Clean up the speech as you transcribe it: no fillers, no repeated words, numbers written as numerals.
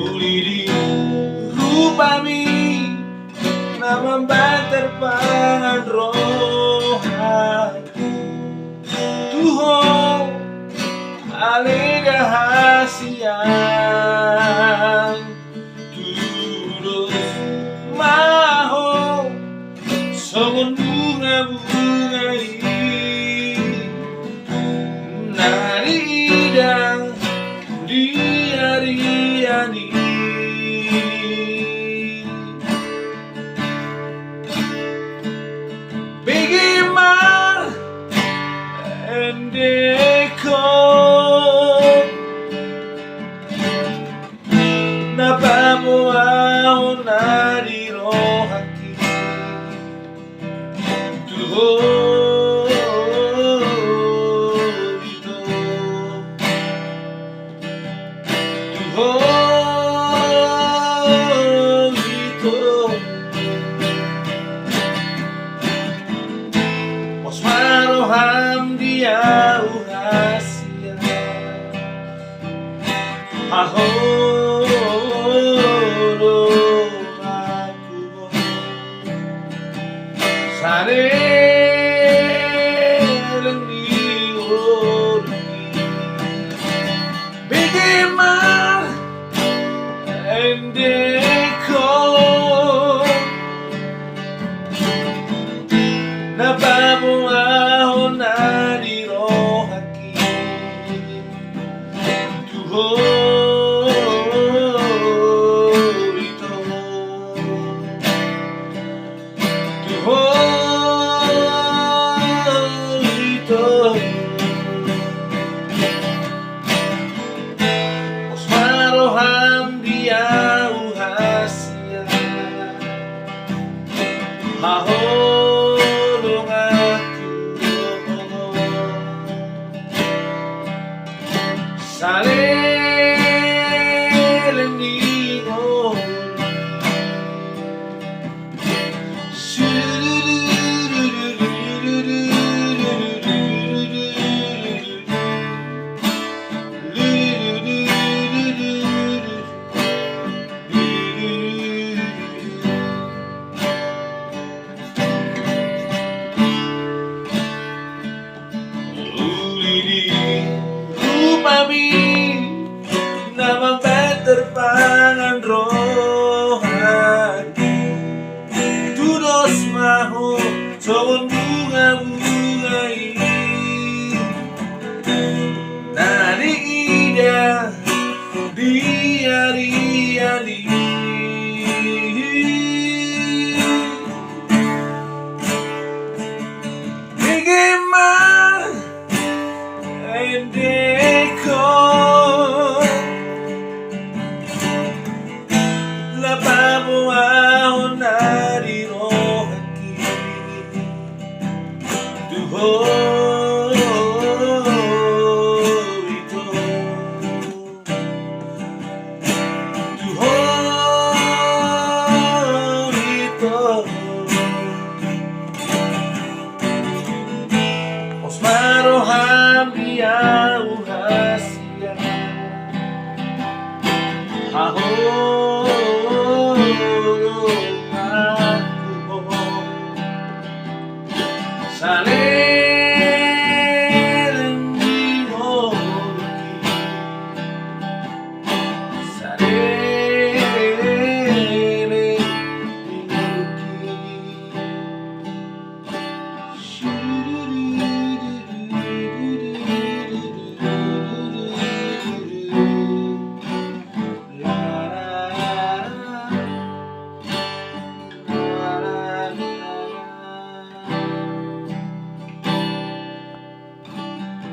Uliri rupami naman terpangan rohani Tuhan alega hasian Turus maho songon bunga-bunga nari idang di hari-hari Bagaimana endeko napamuaw na di rohaki Tuhan ito Tuhan ito Maroham dia uhasia Ahoro aku Sare lengi orgi Bagaimana endeko napamuaw na di rohaki Tuhan ito Tuhan ito Osmaroham dia uhasia Mahorong aku Saleng ningon Rupami naman terpangan rohani Tudos maho songon bunga-bunga nari ida di hari-hari Bagaimana endeko napamuaw na di rohaki Tuhan ito Tuhan ito Osmaroham dia uhasia Ahora